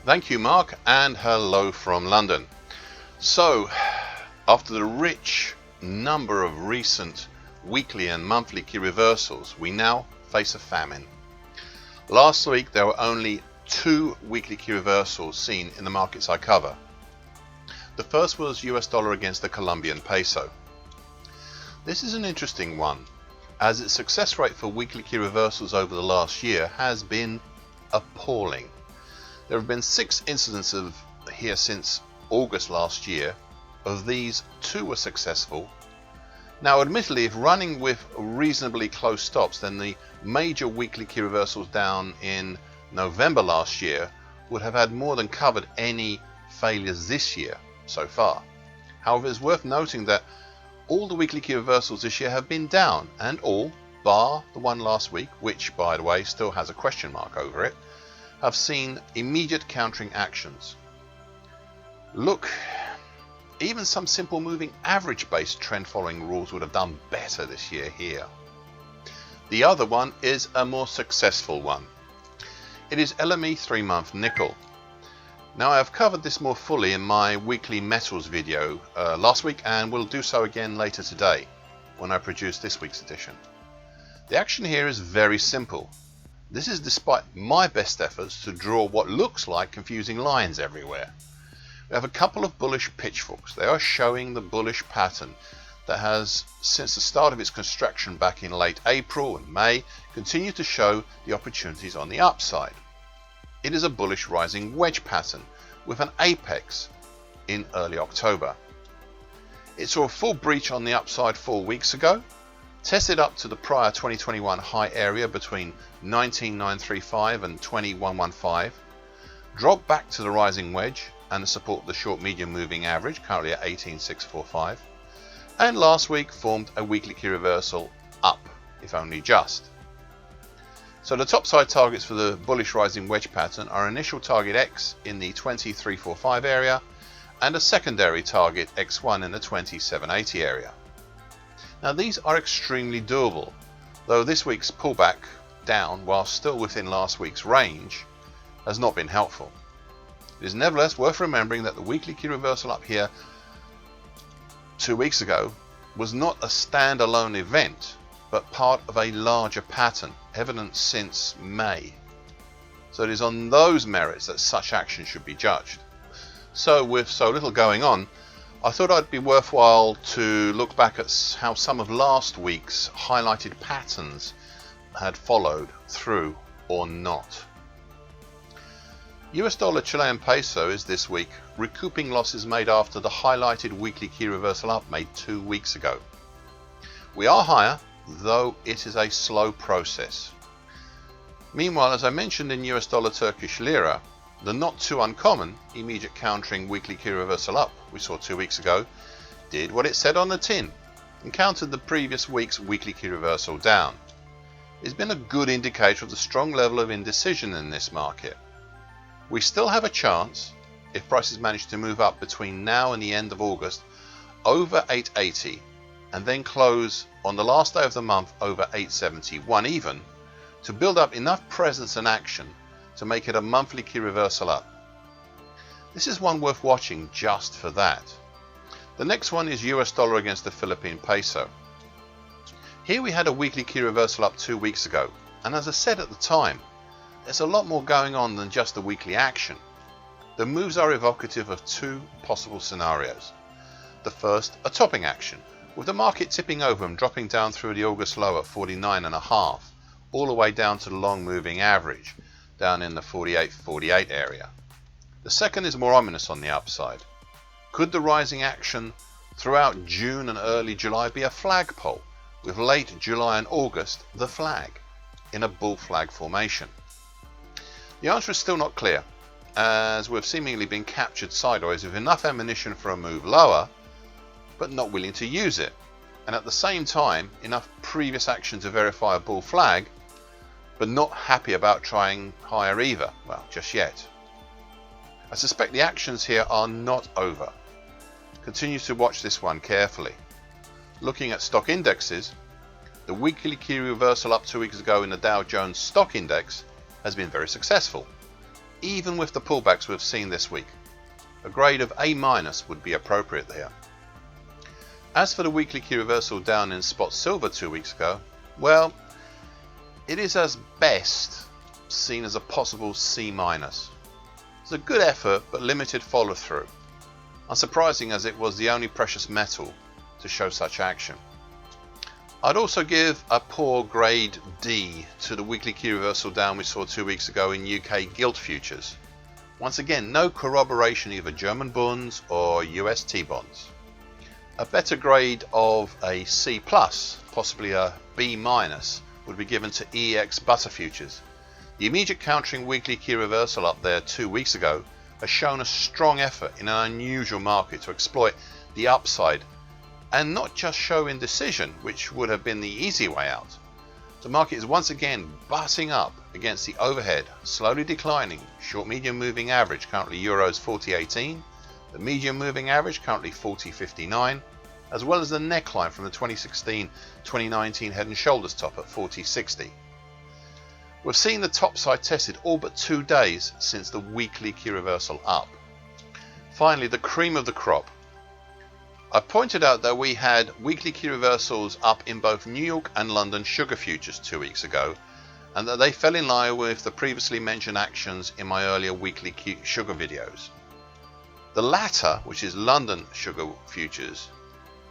Thank you, Mark, and hello from London. So, after the rich number of recent weekly and monthly key reversals, we now face a famine. Last week there were only 2 weekly key reversals seen in the markets I cover. The first was US dollar against the Colombian peso. This is an interesting one, as its success rate for weekly key reversals over the last year has been appalling. There have been 6 incidents here since August last year. Of these, 2 were successful. Now admittedly, if running with reasonably close stops, then the major weekly key reversals down in November last year would have had more than covered any failures this year so far. However, it's worth noting that all the weekly key reversals this year have been down, and all, bar the one last week, which by the way still has a question mark over it, have seen immediate countering actions. Look, even some simple moving average based trend following rules would have done better this year here. The other one is a more successful one. It is LME 3-month nickel. Now I have covered this more fully in my weekly metals video last week, and will do so again later today when I produce this week's edition. The action here is very simple. This is despite my best efforts to draw what looks like confusing lines everywhere. We have a couple of bullish pitchforks. They are showing the bullish pattern that has, since the start of its construction back in late April and May, continued to show the opportunities on the upside. It is a bullish rising wedge pattern with an apex in early October. It saw a full breach on the upside 4 weeks ago, tested up to the prior 2021 high area between 19,935 and 20,115, dropped back to the rising wedge and the support of the short medium moving average currently at 18,645, and last week formed a weekly key reversal up, if only just. So the topside targets for the bullish rising wedge pattern are initial target X in the 20,345 area and a secondary target X1 in the 20,780 area. Now these are extremely doable, though this week's pullback down, while still within last week's range, has not been helpful. It is nevertheless worth remembering that the weekly key reversal up here 2 weeks ago was not a standalone event, but part of a larger pattern evident since May. So it is on those merits that such action should be judged. So with so little going on, I thought it'd be worthwhile to look back at how some of last week's highlighted patterns had followed through or not. US dollar Chilean peso is this week recouping losses made after the highlighted weekly key reversal up made 2 weeks ago. We are higher, though it is a slow process. Meanwhile, as I mentioned in US dollar Turkish lira, the not too uncommon immediate countering weekly key reversal up we saw 2 weeks ago did what it said on the tin and countered the previous week's weekly key reversal down. It's been a good indicator of the strong level of indecision in this market. We still have a chance, if prices manage to move up between now and the end of August, over 880 and then close on the last day of the month over 871 even, to build up enough presence and action to make it a monthly key reversal up. This is one worth watching just for that. The next one is US dollar against the Philippine peso. Here we had a weekly key reversal up 2 weeks ago, and as I said at the time, there's a lot more going on than just the weekly action. The moves are evocative of 2 possible scenarios. The first, a topping action, with the market tipping over and dropping down through the August low at 49.5, all the way down to the long moving average, down in the 48 area. The second is more ominous on the upside. Could the rising action throughout June and early July be a flagpole, with late July and August the flag, in a bull flag formation? The answer is still not clear, as we've seemingly been captured sideways with enough ammunition for a move lower, but not willing to use it, and at the same time enough previous action to verify a bull flag, but not happy about trying higher either, well, just yet. I suspect the actions here are not over. Continue to watch this one carefully. Looking at stock indexes, the weekly key reversal up 2 weeks ago in the Dow Jones Stock Index has been very successful. even with the pullbacks we've seen this week. A grade of A- would be appropriate here. As for the weekly key reversal down in spot silver 2 weeks ago, well, it is as best seen as a possible C-. It's a good effort but limited follow through, unsurprising as it was the only precious metal to show such action. I'd also give a poor grade D to the weekly key reversal down we saw 2 weeks ago in UK gilt futures. Once again, no corroboration either German bonds or US T-bonds. A better grade of a C+, possibly a B-, would be given to EX butter futures. The immediate countering weekly key reversal up there 2 weeks ago has shown a strong effort in an unusual market to exploit the upside and not just show indecision, which would have been the easy way out. The market is once again butting up against the overhead, slowly declining short medium moving average, currently Euros 40.18, the medium moving average currently 40.59, as well as the neckline from the 2016-2019 head and shoulders top at 40.60. We've seen the top side tested all but 2 days since the weekly key reversal up. Finally, the cream of the crop. I pointed out that we had weekly key reversals up in both New York and London sugar futures 2 weeks ago, and that they fell in line with the previously mentioned actions in my earlier weekly sugar videos. The latter, which is London sugar futures,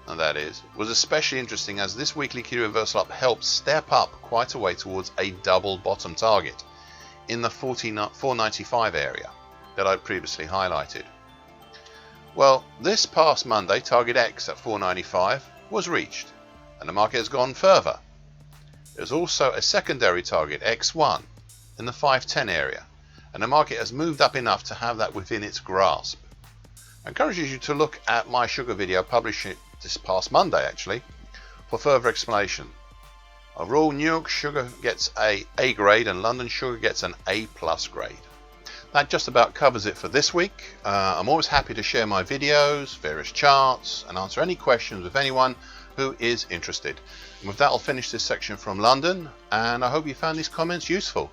and that is, was especially interesting as this weekly key reversal up helped step up quite a way towards a double bottom target in the 495 area that I previously highlighted. Well, this past Monday, target X at 495 was reached, and the market has gone further. There's also a secondary target X1 in the 510 area, and the market has moved up enough to have that within its grasp. I encourage you to look at my sugar video published this past Monday actually for further explanation. Overall, New York sugar gets a A grade and London sugar gets an A+ grade. That just about covers it for this week. I'm always happy to share my videos, various charts, and answer any questions with anyone who is interested. And with that, I'll finish this section from London, and I hope you found these comments useful.